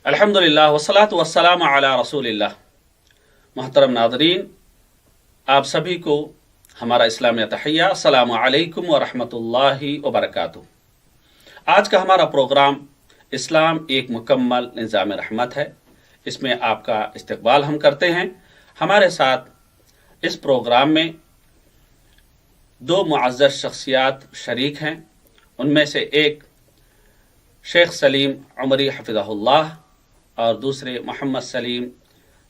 अल्हम्दुलिल्लाह वस्सलातु वस्सलामु अला रसूलिल्लाह। मोहतरम नाज़रीन, आप सभी को हमारा इस्लामी तहिया अस्सलामु अलैकुम व रहमतुल्लाहि व बरकातुहू। आज का हमारा प्रोग्राम इस्लाम एक मुकम्मल निज़ाम रहमत है। इसमें आपका इस्तकबाल हम करते हैं। हमारे साथ इस प्रोग्राम में दो मुअज़्ज़ज़ शख्सियात शरीक हैं। उनमें से एक शेख सलीम उमरी हफ़िज़हुल्लाह और दूसरे मोहम्मद सलीम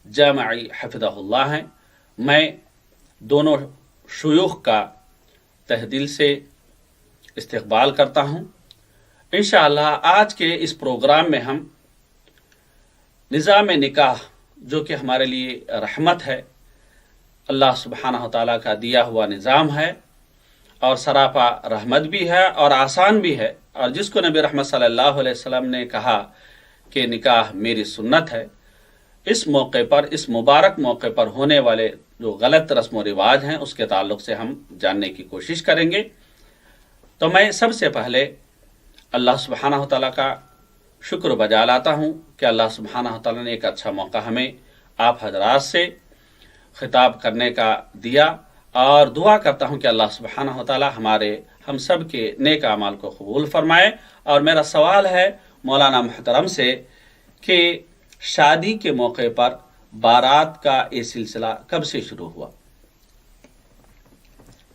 जामई हफ़िज़हुल्लाह हैं। मैं दोनों शुयूख़ का तहे दिल से इस्तकबाल करता हूँ। इंशाअल्लाह आज के इस प्रोग्राम में हम निज़ाम निकाह, जो कि हमारे लिए रहमत है, अल्लाह सुब्हानहु व तआला का दिया हुआ निज़ाम है और सरापा रहमत भी है और आसान भी है, और जिसको नबी रहमत सल्लल्लाहु अलैहि वसल्लम ने कहा कि निकाह मेरी सुन्नत है, इस मौके पर, इस मुबारक मौके पर होने वाले जो गलत रस्म व रिवाज हैं उसके ताल्लुक से हम जानने की कोशिश करेंगे। तो मैं सबसे पहले अल्लाह सुब्हानहु व तआला का शुक्र बजा लाता हूँ कि अल्लाह सुब्हानहु व तआला ने एक अच्छा मौका हमें आप हजरात से खिताब करने का दिया, और दुआ करता हूँ कि अल्लाह सुब्हानहु व तआला हम सब के नेक अमाल को कबूल फरमाए। और मेरा सवाल है मौलाना मुहतरम से कि शादी के मौके पर बारात का ये सिलसिला कब से शुरू हुआ?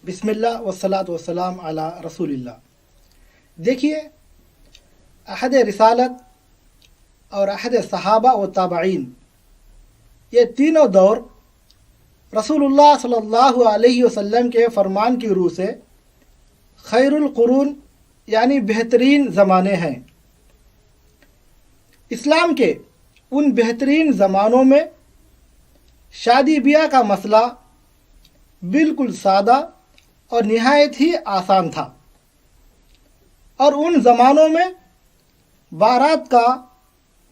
बिस्मिल्लाह वस्सलातु वस्सलाम अला रसूलिल्लाह। देखिए, अहद रिसालत और अहद सहाबा व ताबईन, ये तीनों दौर रसूलुल्लाह सल्लल्लाहु अलैहि वसल्लम के फरमान की रूह से खैरुल कुरून यानी बेहतरीन ज़माने हैं। इस्लाम के उन बेहतरीन ज़मानों में शादी ब्याह का मसला बिल्कुल सादा और निहायत ही आसान था, और उन ज़मानों में बारात का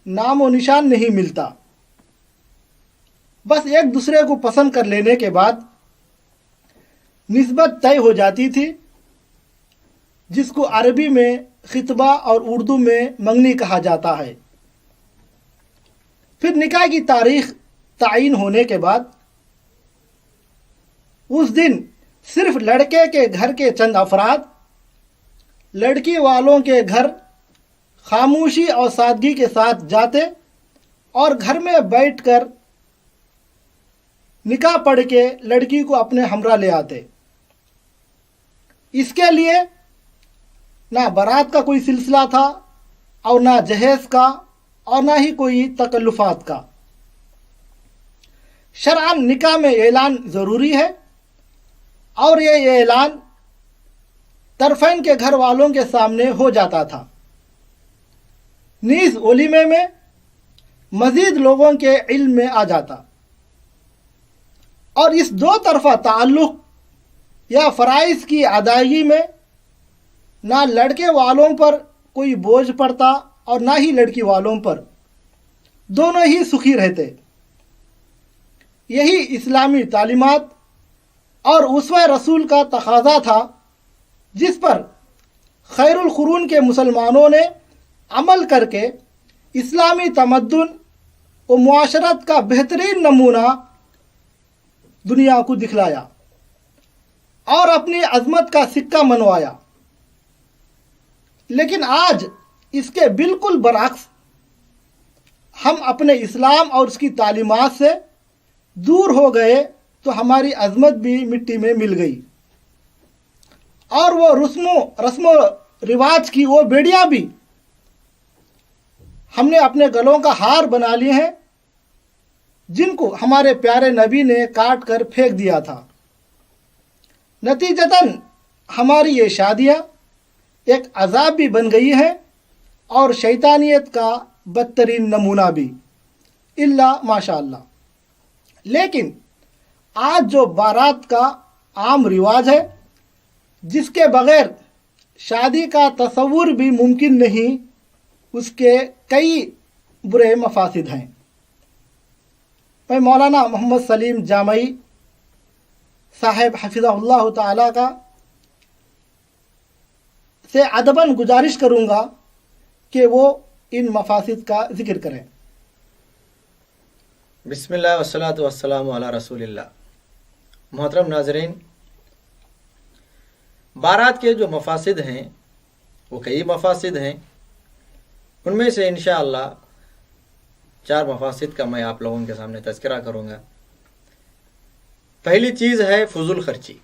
नाम व निशान नहीं मिलता। बस एक दूसरे को पसंद कर लेने के बाद निस्बत तय हो जाती थी, जिसको अरबी में खितबा और उर्दू में मंगनी कहा जाता है। फिर निकाह की तारीख तायीन होने के बाद उस दिन सिर्फ लड़के के घर के चंद अफराद लड़की वालों के घर खामोशी और सादगी के साथ जाते और घर में बैठकर निकाह पढ़ के लड़की को अपने हमरा ले आते। इसके लिए ना बारात का कोई सिलसिला था और ना जहेज का और ना ही कोई तकल्लुफात का। शरअन निकाह में ऐलान ज़रूरी है, और ये ऐलान तरफ़ैन के घर वालों के सामने हो जाता था। नीज़ वलीमे में मज़ीद लोगों के इल्म में आ जाता, और इस दो तरफ़ा ताल्लुक़ या फ़राइज़ की अदायगी में ना लड़के वालों पर कोई बोझ पड़ता और ना ही लड़की वालों पर, दोनों ही सुखी रहते। यही इस्लामी तालीमात और उसवा रसूल का तकाज़ा था, जिस पर खैरुल कुरून के मुसलमानों ने अमल करके इस्लामी तमद्दुन व मुआशरत का बेहतरीन नमूना दुनिया को दिखलाया और अपनी अज़मत का सिक्का मनवाया। लेकिन आज इसके बिल्कुल बरअक्स हम अपने इस्लाम और उसकी तालीमात से दूर हो गए, तो हमारी अज़मत भी मिट्टी में मिल गई, और वो रस्मो रिवाज की वो बेड़ियाँ भी हमने अपने गलों का हार बना लिए हैं, जिनको हमारे प्यारे नबी ने काट कर फेंक दिया था। नतीजतन हमारी ये शादियाँ एक अजाब भी बन गई है और शैतानियत का बदतरीन नमूना भी, इल्ला माशाअल्लाह। लेकिन आज जो बारात का आम रिवाज है, जिसके बग़ैर शादी का तसव्वुर भी मुमकिन नहीं, उसके कई बुरे मफासिद हैं। मैं मौलाना मोहम्मद सलीम जामई साहिब हफ़िज़हुल्लाह ताला का से अदबन गुजारिश करूँगा कि वो इन मफासिद का जिक्र करें। بسم اللہ والصلاۃ والسلام علی رسول اللہ۔ محترم ناظرین، بارات کے جو مفاسد ہیں وہ کئی مفاسد ہیں، ان میں سے انشاءاللہ 4 مفاسد کا میں آپ لوگوں کے سامنے تذکرہ کروں گا۔ پہلی چیز ہے فضول خرچی،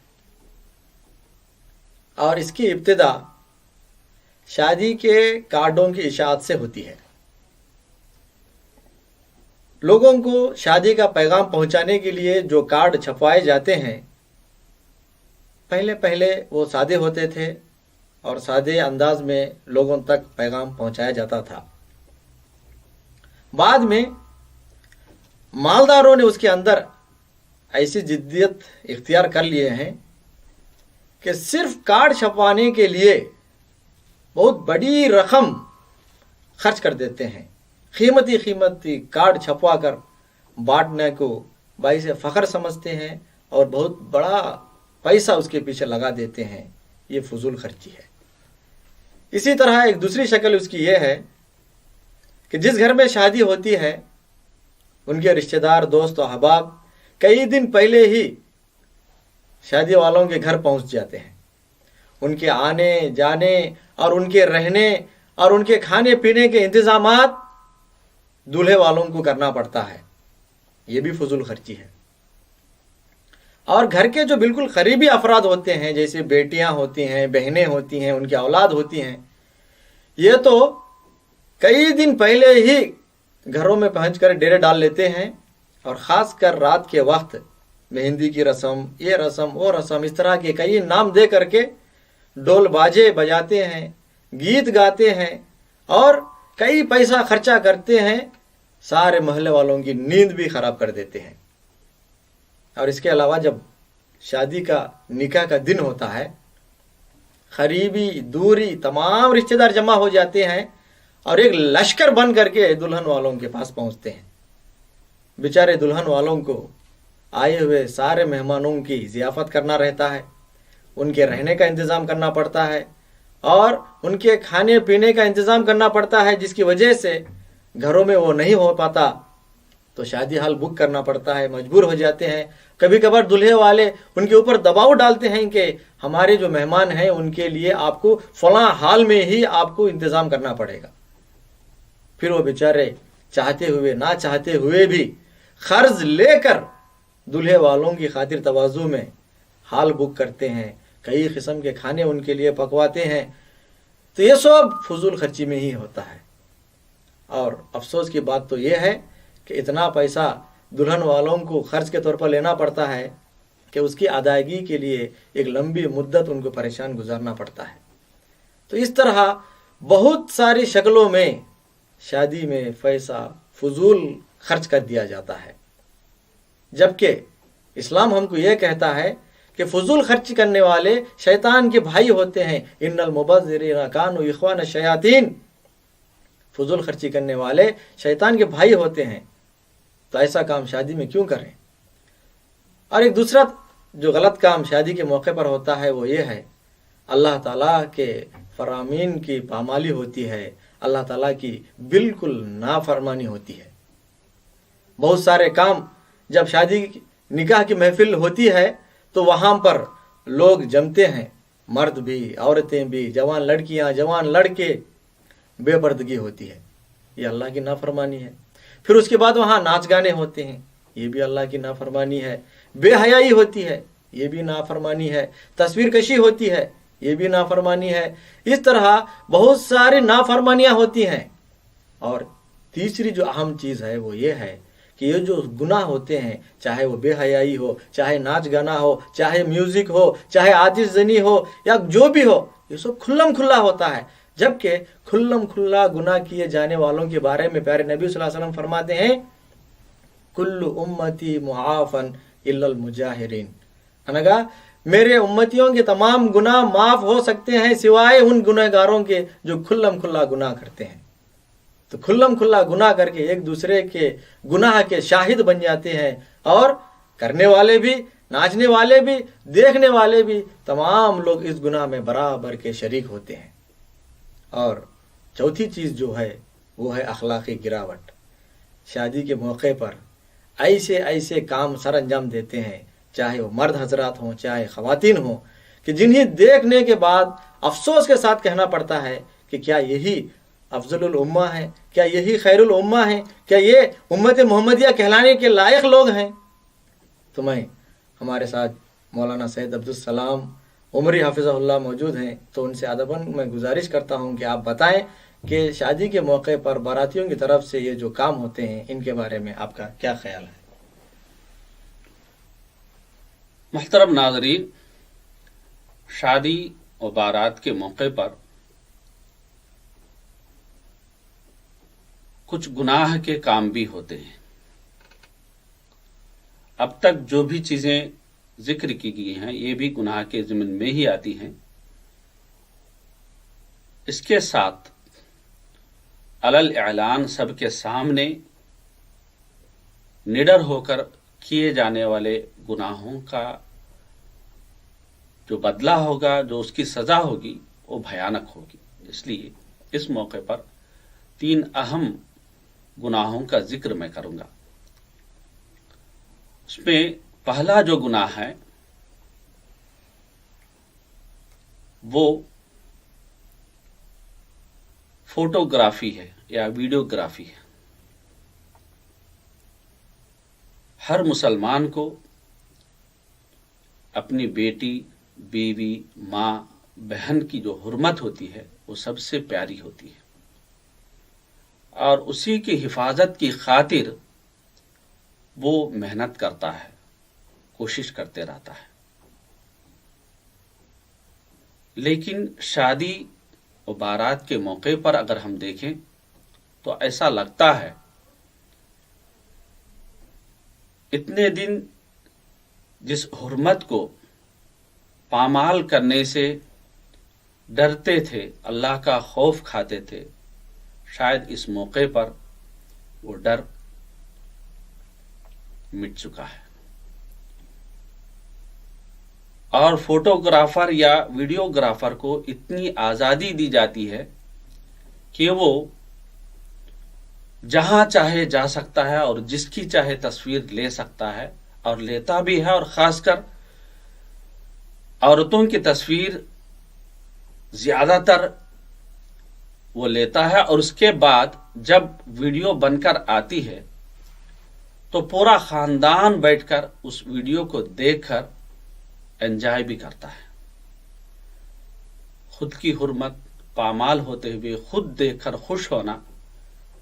اور اس کی ابتدا شادی کے کارڈوں کی اشاعت سے ہوتی ہے۔ لوگوں کو شادی کا پیغام پہنچانے کے لیے جو کارڈ چھپوائے جاتے ہیں، پہلے وہ سادے ہوتے تھے اور سادے انداز میں لوگوں تک پیغام پہنچایا جاتا تھا۔ بعد میں مالداروں نے اس کے اندر ایسی جدیت اختیار کر لیے ہیں کہ صرف کارڈ چھپوانے کے لیے بہت بڑی رقم خرچ کر دیتے ہیں، قیمتی کارڈ چھپوا کر بانٹنے کو باعث فخر سمجھتے ہیں اور بہت بڑا پیسہ اس کے پیچھے لگا دیتے ہیں۔ یہ فضول خرچی ہے۔ اسی طرح ایک دوسری شکل اس کی یہ ہے کہ جس گھر میں شادی ہوتی ہے ان کے رشتہ دار، دوست و احباب کئی دن پہلے ہی شادی والوں کے گھر پہنچ جاتے ہیں۔ ان کے آنے جانے اور ان کے رہنے اور ان کے کھانے پینے کے انتظامات دولہے والوں کو کرنا پڑتا ہے۔ یہ بھی فضول خرچی ہے۔ اور گھر کے جو بالکل قریبی افراد ہوتے ہیں، جیسے بیٹیاں ہوتی ہیں، بہنیں ہوتی ہیں، ان کی اولاد ہوتی ہیں، یہ تو کئی دن پہلے ہی گھروں میں پہنچ کر ڈیرے ڈال لیتے ہیں، اور خاص کر رات کے وقت مہندی کی رسم، یہ رسم، وہ رسم، اس طرح کے کئی نام دے کر کے ڈول باجے بجاتے ہیں، گیت گاتے ہیں اور کئی پیسہ خرچہ کرتے ہیں، سارے محلے والوں کی نیند بھی خراب کر دیتے ہیں۔ اور اس کے علاوہ جب شادی کا نکاح کا دن ہوتا ہے، قریبی دوری تمام رشتہ دار جمع ہو جاتے ہیں اور ایک لشکر بن کر کے دلہن والوں کے پاس پہنچتے ہیں۔ بیچارے دلہن والوں کو آئے ہوئے سارے مہمانوں کی ضیافت کرنا رہتا ہے، ان کے رہنے کا انتظام کرنا پڑتا ہے اور ان کے کھانے پینے کا انتظام کرنا پڑتا ہے، جس کی وجہ سے گھروں میں وہ نہیں ہو پاتا تو شادی ہال بک کرنا پڑتا ہے، مجبور ہو جاتے ہیں۔ کبھی کبھار دلہے والے ان کے اوپر دباؤ ڈالتے ہیں کہ ہمارے جو مہمان ہیں ان کے لیے آپ کو فلاں حال میں ہی آپ کو انتظام کرنا پڑے گا۔ پھر وہ بیچارے چاہتے ہوئے نہ چاہتے ہوئے بھی قرض لے کر دلہے والوں کی خاطر تواضع میں حال بک کرتے ہیں، کئی قسم کے کھانے ان کے لیے پکواتے ہیں۔ تو یہ سب فضول خرچی میں ہی ہوتا ہے۔ اور افسوس کی بات تو یہ ہے کہ اتنا پیسہ دلہن والوں کو خرچ کے طور پر لینا پڑتا ہے کہ اس کی ادائیگی کے لیے ایک لمبی مدت ان کو پریشان گزارنا پڑتا ہے۔ تو اس طرح بہت ساری شکلوں میں شادی میں پیسہ فضول خرچ کر دیا جاتا ہے، جبکہ اسلام ہم کو یہ کہتا ہے کہ فضول خرچ کرنے والے شیطان کے بھائی ہوتے ہیں۔ ان المبذرین کانوا اخوان الشیاطین، فضول خرچی کرنے والے شیطان کے بھائی ہوتے ہیں۔ تو ایسا کام شادی میں کیوں کریں؟ اور ایک دوسرا جو غلط کام شادی کے موقع پر ہوتا ہے وہ یہ ہے، اللہ تعالیٰ کے فرامین کی پامالی ہوتی ہے، اللہ تعالیٰ کی بالکل نافرمانی ہوتی ہے۔ بہت سارے کام جب شادی نکاح کی محفل ہوتی ہے تو وہاں پر لوگ جمتے ہیں، مرد بھی، عورتیں بھی، جوان لڑکیاں، جوان لڑکے، بے پردگی ہوتی ہے، یہ اللہ کی نافرمانی ہے۔ پھر اس کے بعد وہاں ناچ گانے ہوتے ہیں، یہ بھی اللہ کی نافرمانی ہے۔ بے حیائی ہوتی ہے، یہ بھی نافرمانی ہے۔ تصویر کشی ہوتی ہے، یہ بھی نافرمانی ہے۔ اس طرح بہت ساری نافرمانیاں ہوتی ہیں۔ اور تیسری جو اہم چیز ہے وہ یہ ہے کہ یہ جو گناہ ہوتے ہیں، چاہے وہ بے حیائی ہو، چاہے ناچ گانا ہو، چاہے میوزک ہو، چاہے آتش زنی ہو، یا جو بھی ہو، یہ سب کھلم کھلا ہوتا ہے۔ جبکہ کھلم کھلا گناہ کیے جانے والوں کے بارے میں پیارے نبی صلی اللہ علیہ وسلم فرماتے ہیں، کل امتی معافن الا المجاہرین، انگا میرے امتیوں کے تمام گناہ معاف ہو سکتے ہیں سوائے ان گناہ گاروں کے جو کھلم کھلا گناہ کرتے ہیں۔ تو کھلم کھلا گناہ کر کے ایک دوسرے کے گناہ کے شاہد بن جاتے ہیں، اور کرنے والے بھی، ناچنے والے بھی، دیکھنے والے بھی، تمام لوگ اس گناہ میں برابر کے شریک ہوتے ہیں۔ اور چوتھی چیز جو ہے وہ ہے اخلاقی گراوٹ۔ شادی کے موقع پر ایسے ایسے کام سر انجام دیتے ہیں، چاہے وہ مرد حضرات ہوں چاہے خواتین ہوں، کہ جنہیں دیکھنے کے بعد افسوس کے ساتھ کہنا پڑتا ہے کہ کیا یہی افضل الامہ ہے، کیا یہی خیر الامہ ہے، کیا یہ امت محمدیہ کہلانے کے لائق لوگ ہیں؟ تو میں ہمارے ساتھ مولانا سید عبدالسلام عمری حافظہ اللہ موجود ہیں، تو ان سے ادباً میں گزارش کرتا ہوں کہ آپ بتائیں کہ شادی کے موقع پر باراتیوں کی طرف سے یہ جو کام ہوتے ہیں ان کے بارے میں آپ کا کیا خیال ہے؟ محترم ناظرین، شادی و بارات کے موقع پر کچھ گناہ کے کام بھی ہوتے ہیں۔ اب تک جو بھی چیزیں ذکر کی گئی ہیں یہ بھی گناہ کے ضمن میں ہی آتی ہیں۔ اس کے ساتھ علل اعلان سب کے سامنے نڈر ہو کر کیے جانے والے گناہوں کا جو بدلہ ہوگا، جو اس کی سزا ہوگی، وہ بھیانک ہوگی۔ اس لیے اس موقع پر 3 اہم گناہوں کا ذکر میں کروں گا۔ اس میں پہلا جو گناہ ہے وہ فوٹوگرافی ہے یا ویڈیوگرافی ہے۔ ہر مسلمان کو اپنی بیٹی، بیوی، ماں، بہن کی جو حرمت ہوتی ہے وہ سب سے پیاری ہوتی ہے، اور اسی کی حفاظت کی خاطر وہ محنت کرتا ہے، کوشش کرتے رہتا ہے۔ لیکن شادی و بارات کے موقع پر اگر ہم دیکھیں تو ایسا لگتا ہے اتنے دن جس حرمت کو پامال کرنے سے ڈرتے تھے، اللہ کا خوف کھاتے تھے، شاید اس موقع پر وہ ڈر مٹ چکا ہے، اور فوٹوگرافر یا ویڈیوگرافر کو اتنی آزادی دی جاتی ہے کہ وہ جہاں چاہے جا سکتا ہے اور جس کی چاہے تصویر لے سکتا ہے، اور لیتا بھی ہے، اور خاص کر عورتوں کی تصویر زیادہ تر وہ لیتا ہے، اور اس کے بعد جب ویڈیو بن کر آتی ہے تو پورا خاندان بیٹھ کر اس ویڈیو کو دیکھ کر انجوائے بھی کرتا ہے۔ خود کی حرمت پامال ہوتے ہوئے خود دیکھ کر خوش ہونا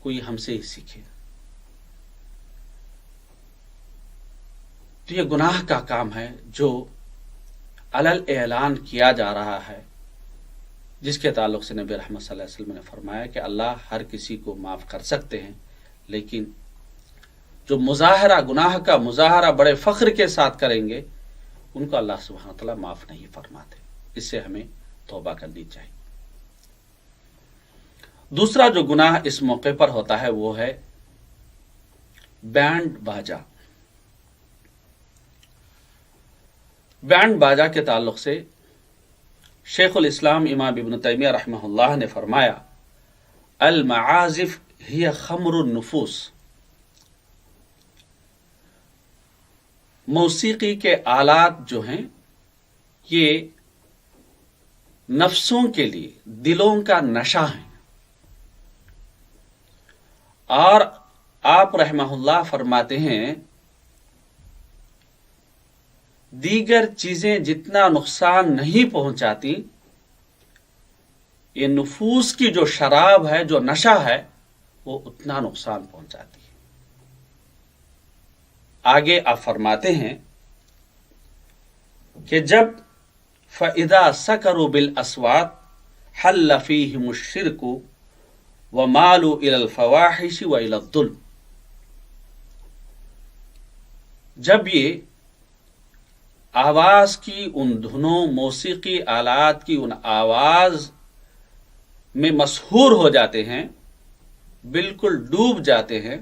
کوئی ہم سے ہی سیکھے۔ تو یہ گناہ کا کام ہے جو علل اعلان کیا جا رہا ہے، جس کے تعلق سے نبی رحمت صلی اللہ علیہ وسلم نے فرمایا کہ اللہ ہر کسی کو معاف کر سکتے ہیں، لیکن جو مظاہرہ، گناہ کا مظاہرہ بڑے فخر کے ساتھ کریں گے ان کو اللہ سبحانہ وتعالی معاف نہیں فرماتے۔ اس سے ہمیں توبہ کرنی چاہیے۔ دوسرا جو گناہ اس موقع پر ہوتا ہے وہ ہے بینڈ باجا۔ بینڈ باجا کے تعلق سے شیخ الاسلام امام ابن تیمیہ رحمہ اللہ نے فرمایا، المعازف ہی خمر النفوس۔ موسیقی کے آلات جو ہیں یہ نفسوں کے لیے دلوں کا نشہ ہے، اور آپ رحمہ اللہ فرماتے ہیں دیگر چیزیں جتنا نقصان نہیں پہنچاتی، یہ نفوس کی جو شراب ہے، جو نشہ ہے، وہ اتنا نقصان پہنچاتی ہے۔ آگے آپ فرماتے ہیں کہ جب فَإِذَا سَكَرُوا بِالْأَصْوَاتِ حَلَّ فِيهِمُ الشِّرْكُ وَمَالُوا إِلَى الْفَوَاحِشِ وَإِلَى الظُّلْمِ۔ جب یہ آواز کی ان دھنوں، موسیقی آلات کی ان آواز میں مسحور ہو جاتے ہیں، بالکل ڈوب جاتے ہیں،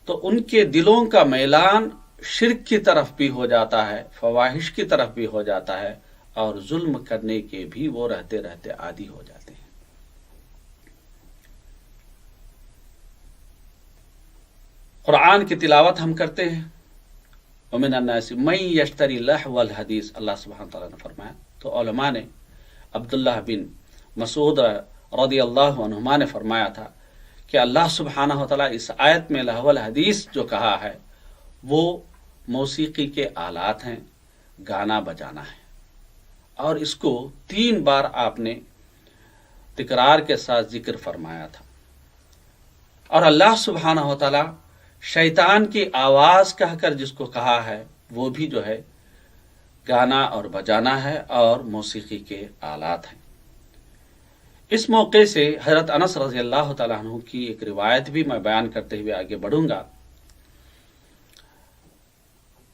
تو ان کے دلوں کا میلان شرک کی طرف بھی ہو جاتا ہے، فواحش کی طرف بھی ہو جاتا ہے، اور ظلم کرنے کے بھی وہ رہتے رہتے عادی ہو جاتے ہیں۔ कुरान की तिलावत हम करते हैं, वमिन अन्नास मन यश्तरी लहव वल हदीस, अल्लाह सुब्हानहु तआला ने फरमाया। तो उलमा ने, अब्दुल्लाह बिन मसूद रदियल्लाहु अन्हुमा ने फरमाया था कि अल्लाह सुब्हानहु तआला इस आयत में लहवल हदीस जो कहा है वो मौसीकी के आलात हैं, गाना बजाना है, और इसको 3 बार आपने तिकरार के साथ जिक्र फरमाया था। और अल्लाह सुब्हानहु तआला शैतान की आवाज़ कहकर जिसको कहा है वो भी जो है गाना और बजाना है और मौसीकी के आलात हैं। इस मौके से हज़रत अनस रज़ी अल्लाह तआला अन्हु की एक रिवायत भी मैं बयान करते हुए आगे बढ़ूंगा।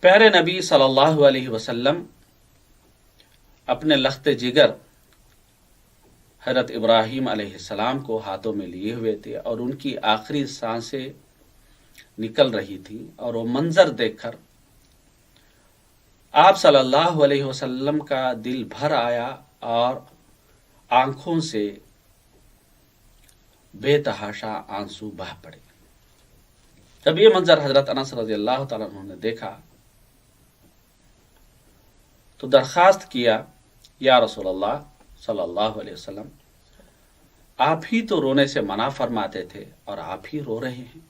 प्यारे नबी सल्लल्लाहु अलैहि वसल्लम अपने लख्त जिगर हज़रत इब्राहीम अलैहिस्सलाम को हाथों में लिए हुए थे और उनकी आखिरी सांसें निकल रही थी, और वो मंजर देखकर आप सल्लल्लाहु अलैहि वसल्लम का दिल भर आया और आंखों से बेतहाशा आंसू बह पड़े। जब ये मंजर हजरत अनस रज़ी अल्लाह तआला अन्हु ने देखा तो दरखास्त किया, या रसूल अल्लाह सल्लल्लाहु अलैहि वसल्लम, आप ही तो रोने से मना फरमाते थे और आप ही रो रहे हैं।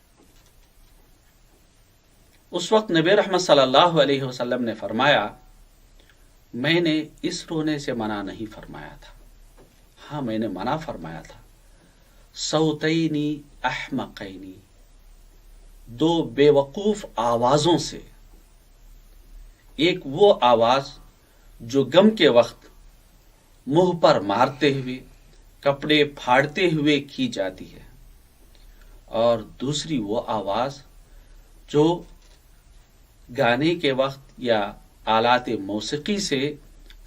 उस वक्त नबी रहमत सल्लल्लाहु अलैहि वसल्लम ने फरमाया, मैंने इस रोने से मना नहीं फरमाया था, हाँ मैंने मना फरमाया था सौतैनी अहमकैनी, 2 बेवकूफ आवाजों से। एक वो आवाज जो गम के वक्त मुंह पर मारते हुए, कपड़े फाड़ते हुए की जाती है, और दूसरी वो आवाज जो गाने के वक्त या आलात मौसीकी से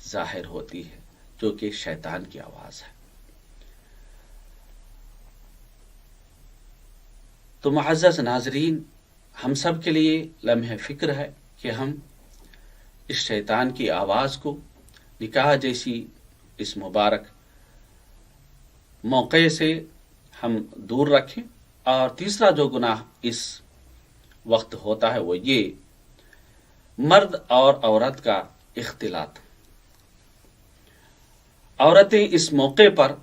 जाहिर होती है, जो कि शैतान की आवाज है। तो मुअज़्ज़ज़ नाज़रीन, हम सब के लिए लम्हे फ़िक्र है कि हम इस शैतान की आवाज़ को निकाह जैसी इस मुबारक मौके से हम दूर रखें। और तीसरा जो गुनाह इस वक्त होता है वो ये मर्द और औरत का इख्तिलात। औरतें इस मौके पर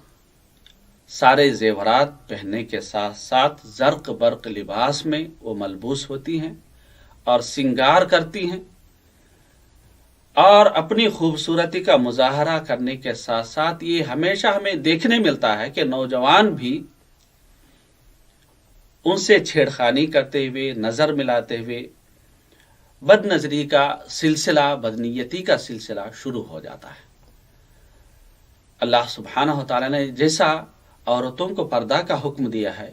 सारे जेवरात पहनने के साथ साथ ज़र्क बर्क लिबास में वो मलबूस होती हैं और सिंगार करती हैं, और अपनी खूबसूरती का मुजाहरा करने के साथ साथ ये हमेशा हमें देखने मिलता है कि नौजवान भी उनसे छेड़खानी करते हुए, नज़र मिलाते हुए बदनजरी का सिलसिला, बदनीयती का सिलसिला शुरू हो जाता है। अल्लाह सुब्हानहु तआला ने जैसा औरतों को पर्दा का हुक्म दिया है,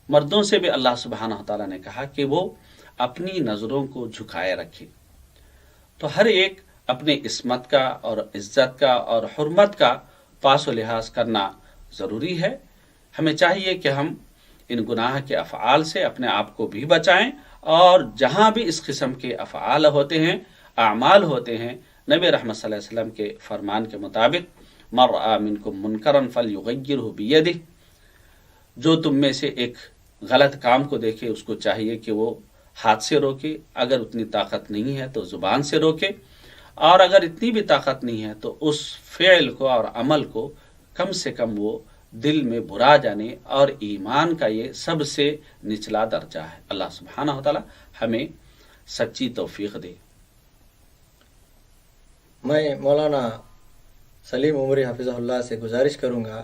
मर्दों से भी अल्लाह सुब्हानहु तआला ने कहा कि वो अपनी नज़रों को झुकाए रखें। तो हर एक अपने इस्मत का और इज्जत का और हुर्मत का पास व लिहाज करना ज़रूरी है। हमें चाहिए कि हम इन गुनाह के अफ़आल से अपने आप को भी बचाएं, और जहाँ भी इस किस्म के अफ़आल होते हैं, आमाल होते हैं, नबी रहमत सल्लल्लाहु अलैहि वसल्लम के फरमान के मुताबिक मर रआ मिनकुम मुनकरन फलयुग़य्यिरहु बियदिह, जो तुम में से एक गलत काम को देखे उसको चाहिए कि वो हाथ से रोके, अगर उतनी ताकत नहीं है तो ज़ुबान से रोके, और अगर इतनी भी ताकत नहीं है तो उस फ़िल को और अमल को कम से कम वो दिल में बुरा जाने, और ईमान का ये सबसे निचला दर्जा है। अल्लाह सुब्हानहु तआला हमें सच्ची तौफीक दे। मैं मौलाना सलीम उमरी हफिज़हुल्लाह से गुजारिश करूंगा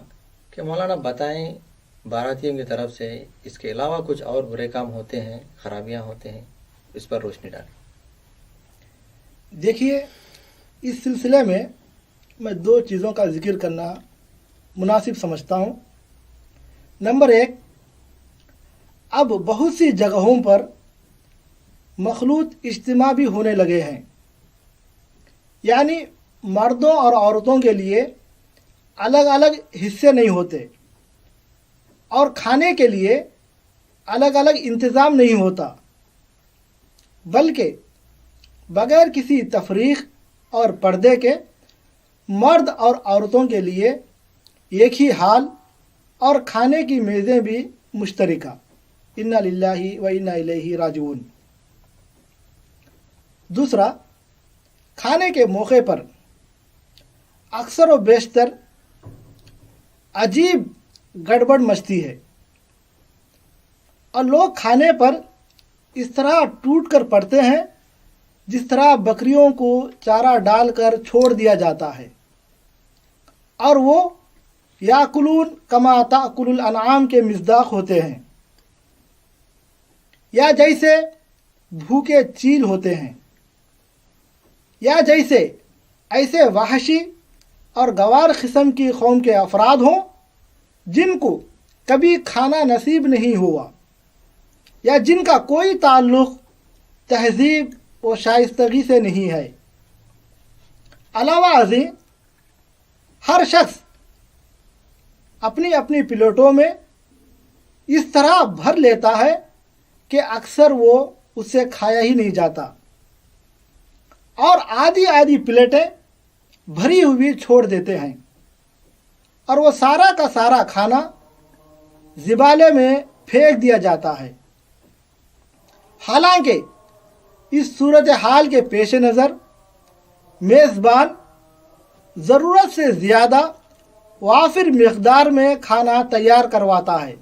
कि मौलाना बताएं, बारातियों की तरफ से इसके अलावा कुछ और बुरे काम होते हैं, खराबियां होते हैं, इस पर रोशनी डालें। देखिए, इस सिलसिले में मैं 2 चीज़ों का जिक्र करना मुनासिब समझता हूँ। नंबर 1, अब बहुत सी जगहों पर मखलूत इज्तिमा भी होने लगे हैं, यानी मर्दों और औरतों के लिए अलग अलग हिस्से नहीं होते, और खाने के लिए अलग अलग इंतज़ाम नहीं होता, बल्कि बगैर किसी तफरीक और पर्दे के मर्द और औरतों के लिए एक ही हाल और खाने की मेज़ें भी मुश्तरका। इन्ना लिल्लाहि व इन्ना इलैहि राजिऊन। दूसरा, खाने के मौके पर अक्सर व बेशतर अजीब गड़बड़ मचती है और लोग खाने पर इस तरह टूट कर पड़ते हैं जिस तरह बकरियों को चारा डालकर छोड़ दिया जाता है, और वो याकुलून कमा ताकुलुल अनआम के मिज़दाक होते हैं, या जैसे भूखे चील होते हैं, या जैसे ऐसे वहशी और गवार किस्म की कौम के अफराद हों जिनको कभी खाना नसीब नहीं हुआ, या जिनका कोई ताल्लुक़ तहजीब व शाइस्तगी से नहीं है। अलावा अज़ीं, हर शख्स अपनी अपनी प्लेटों में इस तरह भर लेता है कि अक्सर वो उससे खाया ही नहीं जाता, और आधी आधी प्लेटें भरी हुई छोड़ देते हैं, और वो सारा का सारा खाना ज़िबाले में फेंक दिया जाता है। हालांकि इस सूरत हाल के पेश नज़र मेज़बान ज़रूरत से ज़्यादा वाफिर मिक़दार में खाना तैयार करवाता है,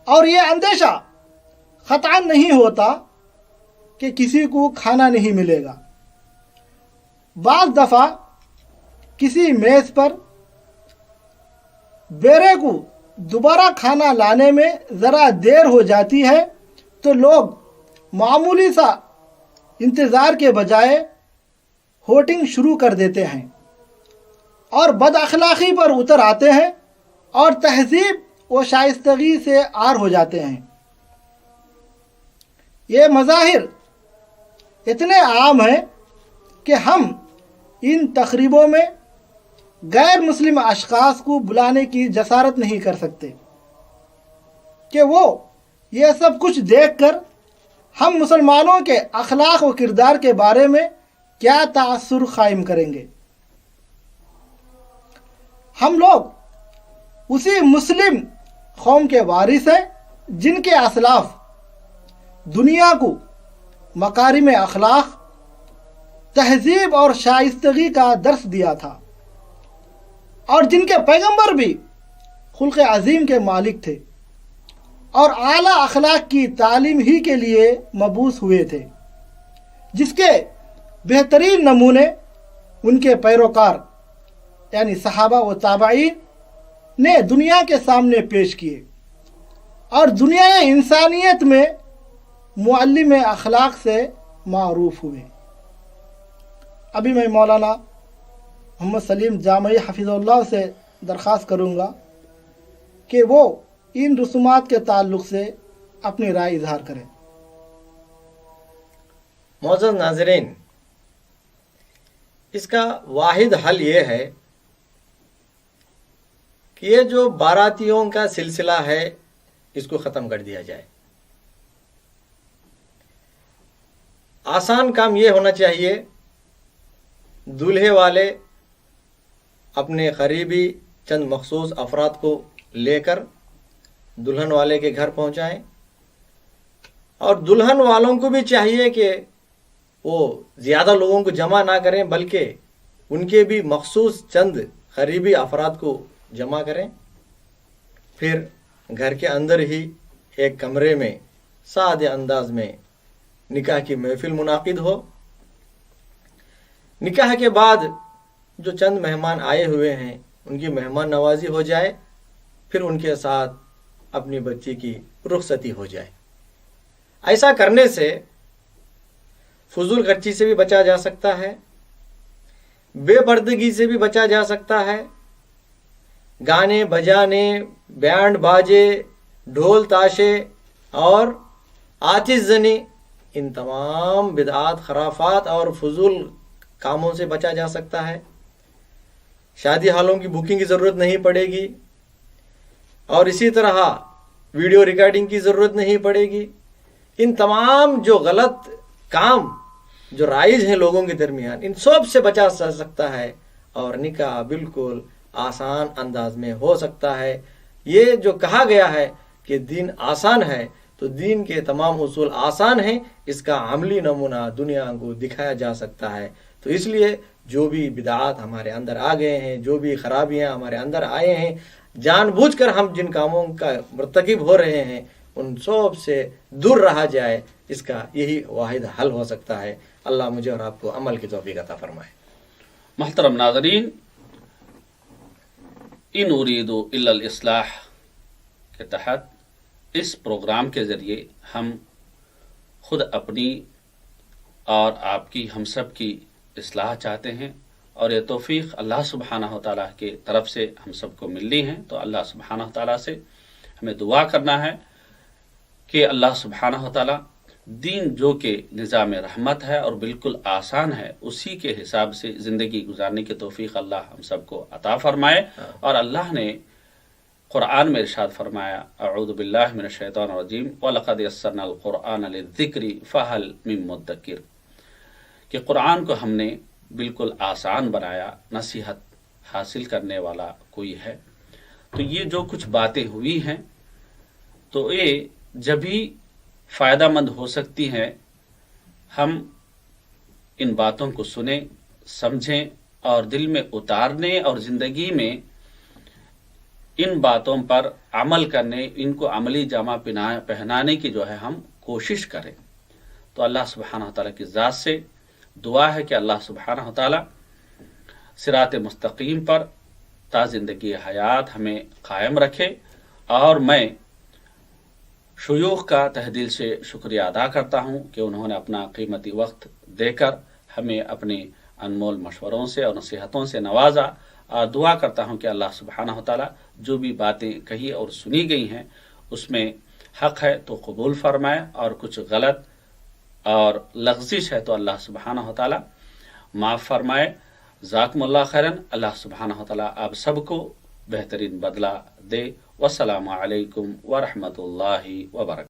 और ये अंदेशा ख़तअन नहीं होता कि किसी को खाना नहीं मिलेगा। बाज़ दफ़ा किसी मेज़ पर बेरे को दोबारा खाना लाने में ज़रा देर हो जाती है तो लोग मामूली सा इंतज़ार के बजाय होटिंग शुरू कर देते हैं और बदअखलाक़ी पर उतर आते हैं और तहज़ीब व शाइस्तगी से आर हो जाते हैं। ये मज़ाहिर इतने आम हैं कि हम इन तक़रीबों में गैर मुस्लिम अशख़ास को बुलाने की जसारत नहीं कर सकते कि वो ये सब कुछ देखकर हम मुसलमानों के अखलाक व किरदार के बारे में क्या तासुर कायम करेंगे। हम लोग उसी मुस्लिम कौम के वारिस हैं जिनके असलाफ दुनिया को मकारिम अखलाक, तहजीब और शाइस्तगी का दर्स दिया था, और जिनके पैगंबर भी खुल्क़ अज़ीम के मालिक थे और आला अखलाक की तालीम ही के लिए मबूस हुए थे, जिसके बेहतरीन नमूने उनके पैरोकार यानी सहाबा व ताबईन ने दुनिया के सामने पेश किए और दुनिया इंसानियत में मुअल्लिम अखलाक से मारूफ हुए। अभी मैं मौलाना मोहम्मद सलीम जामई हफिज़ुल्लाह से दरख्वास्त करूँगा कि वो इन रसूमात के ताल्लुक़ से अपनी राय इजहार करें। मोअज़्ज़ज़ नाज़रीन, इसका वाहिद हल ये है कि ये जो बारातियों का सिलसिला है इसको ख़त्म कर दिया जाए। आसान काम ये होना चाहिए, दूल्हे वाले अपने करीबी चंद मखसूस अफराद को लेकर दुल्हन वाले के घर पहुंचाएं, और दुल्हन वालों को भी चाहिए कि वो ज़्यादा लोगों को जमा ना करें बल्कि उनके भी मखसूस चंद करीबी अफराद को जमा करें। फिर घर के अंदर ही एक कमरे में सादे अंदाज में निकाह की महफिल मुनाकिद हो। निकाह के बाद जो चंद मेहमान आए हुए हैं उनकी मेहमान नवाजी हो जाए, फिर उनके साथ अपनी बच्ची की रुखसती हो जाए। ऐसा करने से फजूल खर्ची से भी बचा जा सकता है, बेपर्दगी से भी बचा जा सकता है। गाने बजाने, बैंड बाजे, ढोल ताशे और आतिशजनी, इन तमाम बिदआत, खराफात और फजूल कामों से बचा जा सकता है। शादी हालों की बुकिंग की ज़रूरत नहीं पड़ेगी, और इसी तरह वीडियो रिकॉर्डिंग की ज़रूरत नहीं पड़ेगी। इन तमाम जो गलत काम जो राइज हैं लोगों के दरमियान, इन सब से बचा जा सकता है और निकाह बिल्कुल आसान अंदाज में हो सकता है। ये जो कहा गया है کہ دین آسان ہے تو دین کے تمام اصول آسان ہیں، اس کا عملی نمونہ دنیا کو دکھایا جا سکتا ہے۔ تو اس لیے جو بھی بدعات ہمارے اندر آ گئے ہیں، جو بھی خرابیاں ہمارے اندر آئے ہیں، جان بوجھ کر ہم جن کاموں کا مرتکب ہو رہے ہیں ان سب سے دور رہا جائے، اس کا یہی واحد حل ہو سکتا ہے۔ اللہ مجھے اور آپ کو عمل کی توفیق عطا فرمائے۔ محترم ناظرین، ان اريد الا الاصلاح کے تحت اس پروگرام کے ذریعے ہم خود اپنی اور آپ کی، ہم سب کی اصلاح چاہتے ہیں، اور یہ توفیق اللہ سبحانہ و تعالیٰ کی طرف سے ہم سب کو ملنی ہے۔ تو اللہ سبحانہ و تعالیٰ سے ہمیں دعا کرنا ہے کہ اللہ سبحانہ و تعالیٰ دین جو کہ نظام رحمت ہے اور بالکل آسان ہے، اسی کے حساب سے زندگی گزارنے کی توفیق اللہ ہم سب کو عطا فرمائے۔ اور اللہ نے قرآن میں ارشاد فرمایا، اعوذ باللہ من الشیطان الرجیم وَلَقَدْ يَسَّرْنَا الْقُرْآنَ لِلذِّكْرِ فَهَلْ مِن مُدَّكِرٍ، کہ قرآن کو ہم نے بالکل آسان بنایا، نصیحت حاصل کرنے والا کوئی ہے؟ تو یہ جو کچھ باتیں ہوئی ہیں تو یہ جبھی فائدہ مند ہو سکتی ہیں ہم ان باتوں کو سنیں، سمجھیں اور دل میں اتارنے اور زندگی میں ان باتوں پر عمل کرنے، ان کو عملی جامہ پہنانے کی جو ہے ہم کوشش کریں۔ تو اللہ سبحانہ وتعالیٰ کی ذات سے دعا ہے کہ اللہ سبحانہ وتعالیٰ صراط مستقیم پر تا زندگی حیات ہمیں قائم رکھے۔ اور میں شیوخ کا تہ دل سے شکریہ ادا کرتا ہوں کہ انہوں نے اپنا قیمتی وقت دے کر ہمیں اپنے انمول مشوروں سے اور نصیحتوں سے نوازا، اور دعا کرتا ہوں کہ اللہ سبحانہ وتعالیٰ جو بھی باتیں کہی اور سنی گئی ہیں اس میں حق ہے تو قبول فرمائے، اور کچھ غلط اور لغزش ہے تو اللہ سبحانہ وتعالیٰ معاف فرمائے۔ جزاکم اللہ خیرن۔ اللہ سبحانہ وتعالیٰ آپ سب کو بہترین بدلہ دے۔ والسلام علیکم ورحمۃ اللہ وبرکاتہ۔